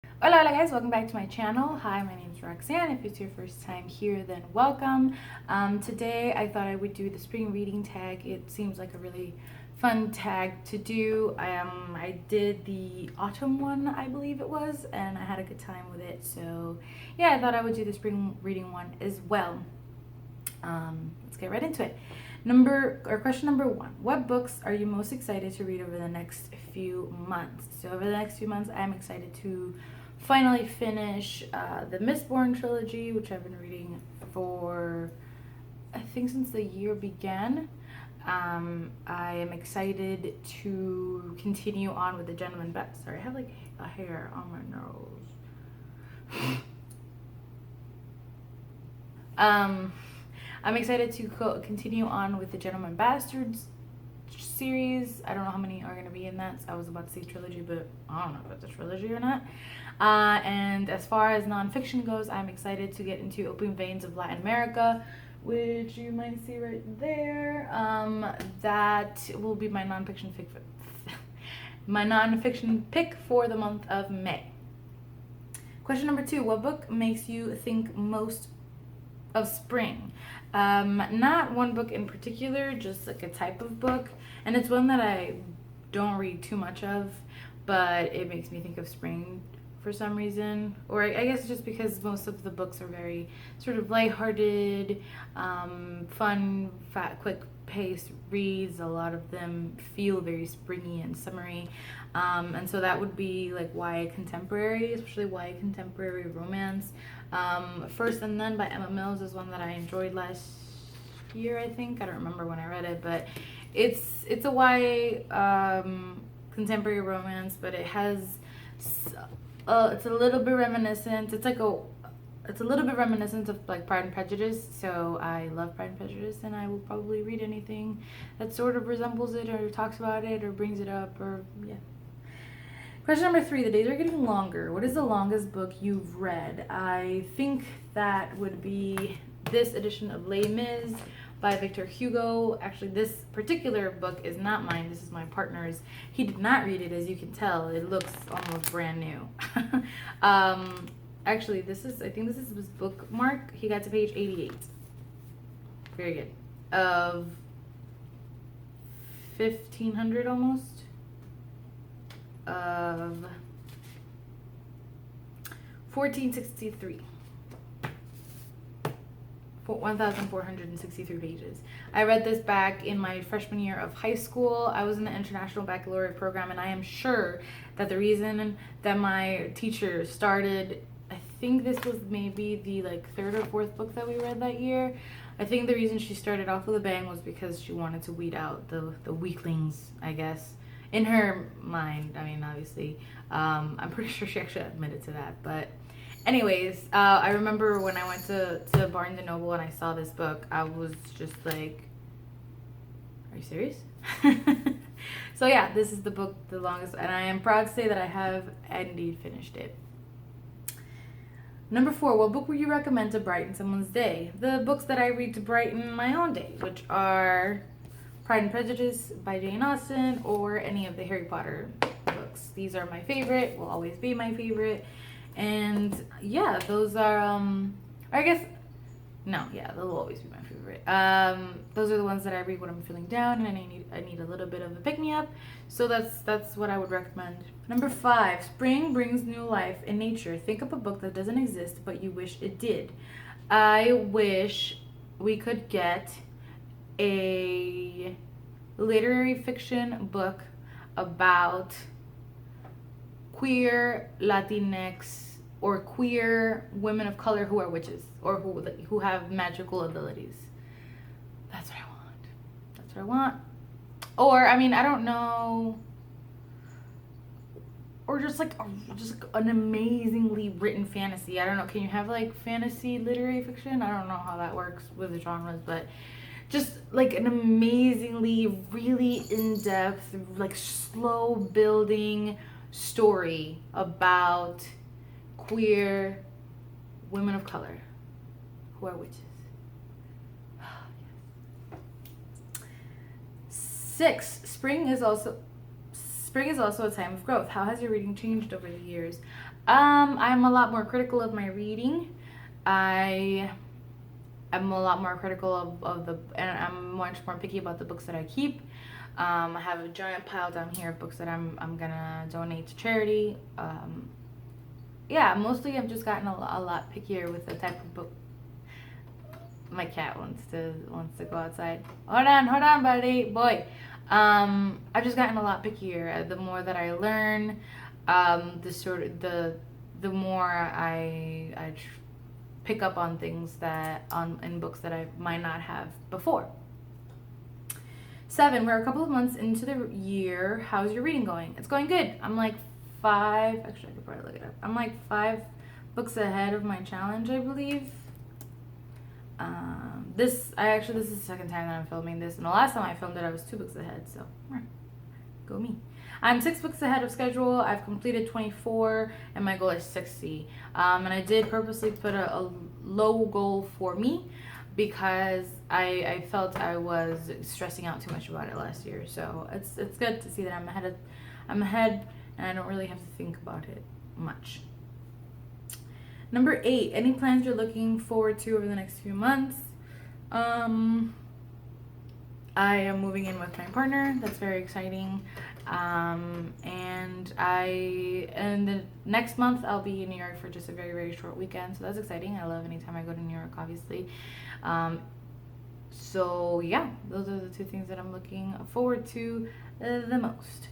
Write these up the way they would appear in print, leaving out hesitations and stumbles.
Hola, hola guys, welcome back to my channel. Hi, my name is Roxanne. If it's your first time here, then welcome. Today I thought I would do the spring reading tag. It seems like a really fun tag to do. I did the autumn one, I believe it was, and I had a good time with it. So yeah, I thought I would do the spring reading one as well. Let's get right into it. Question number one: what books are you most excited to read over the next few months? So over the next few months, I'm excited to finally finish the Mistborn trilogy, which I've been reading for I think since the year began. I am excited to continue on with the Gentleman Best. Sorry, I have like a hair on my nose. I'm excited to continue on with the Gentleman Bastards series. I don't know how many are going to be in that. So I was about to say trilogy, but I don't know if it's a trilogy or not. And as far as nonfiction goes, I'm excited to get into Open Veins of Latin America, which you might see right there. That will be my nonfiction pick for the month of May. Question number two: what book makes you think most of spring? Not one book in particular, just like a type of book, and it's one that I don't read too much of, but it makes me think of spring for some reason, or I guess just because most of the books are very sort of lighthearted, fun, quick paced reads. A lot of them feel very springy and summery, and so that would be like YA contemporary, especially YA contemporary romance. First and Then by Emma Mills is one that I enjoyed last year, I think. I don't remember when I read it, but it's a YA contemporary romance, but it has it's a little bit reminiscent. It's a little bit reminiscent of like Pride and Prejudice. So I love Pride and Prejudice, and I will probably read anything that sort of resembles it or talks about it or brings it up, or yeah. Question number three: the days are getting longer. What is the longest book you've read? I think that would be this edition of Les Mis by Victor Hugo. Actually, this particular book is not mine. This is my partner's. He did not read it, as you can tell. It looks almost brand new. Actually, I think this is his bookmark. He got to page 88. Very good. Of 1500 almost. Of 1463. 1,463 pages. I read this back in my freshman year of high school. I was in the International Baccalaureate program, and I am sure that the reason that my teacher started, I think this was maybe the like third or fourth book that we read that year. I think the reason she started off with a bang was because she wanted to weed out the weaklings, I guess. In her mind, I mean, obviously, I'm pretty sure she actually admitted to that. But anyways, I remember when I went to Barnes & Noble and I saw this book, I was just like, are you serious? So yeah, this is the book, the longest, and I am proud to say that I have indeed finished it. Number four: what book would you recommend to brighten someone's day? The books that I read to brighten my own day, which are Pride and Prejudice by Jane Austen, or any of the Harry Potter books. These are my favorite, will always be my favorite. And yeah, those are I guess no, yeah, they'll always be my favorite. Those are the ones that I read when I'm feeling down and I need a little bit of a pick me up. So that's what I would recommend. Number five: spring brings new life in nature. Think of a book that doesn't exist but you wish it did. I wish we could get a literary fiction book about queer Latinx or queer women of color who are witches or who have magical abilities. That's what I want. That's what I want. Or I mean, I don't know. Or just like an amazingly written fantasy. I don't know. Can you have like fantasy literary fiction? I don't know how that works with the genres, but just like an amazingly, really in-depth, like slow building story about queer women of color who are witches. Six: spring is also a time of growth. How has your reading changed over the years? I'm a lot more critical of my reading. I am a lot more critical and I'm much more picky about the books that I keep. I have a giant pile down here of books that I'm gonna donate to charity. Yeah, mostly I've just gotten a lot pickier with the type of book. My cat wants to go outside. Hold on, buddy, boy. I've just gotten a lot pickier. The more that I learn, the more pick up on things in books that I might not have before. 7, we're a couple of months into the year. How's your reading going? It's going good. I'm like 5. Actually, I could probably look it up. I'm like 5 books ahead of my challenge, I believe. This is the second time that I'm filming this, and the last time I filmed it, I was 2 books ahead. So, go me. I'm 6 books ahead of schedule. I've completed 24, and my goal is 60. And I did purposely put a low goal for me because I felt I was stressing out too much about it last year. So it's good to see that I'm ahead, and I don't really have to think about it much. Number 8, any plans you're looking forward to over the next few months? I am moving in with my partner. That's very exciting. And the next month I'll be in New York for just a very, very short weekend. So that's exciting. I love anytime I go to New York, obviously. So yeah, those are the 2 things that I'm looking forward to the most.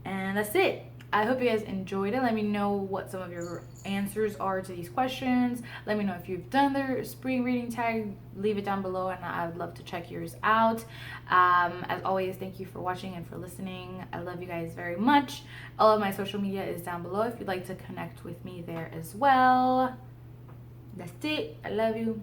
And that's it. I hope you guys enjoyed it. Let me know what some of your answers are to these questions. Let me know if you've done the spring reading tag. Leave it down below, and I would love to check yours out. As always, thank you for watching and for listening. I love you guys very much. All of my social media is down below if you'd like to connect with me there as well. That's it. I love you.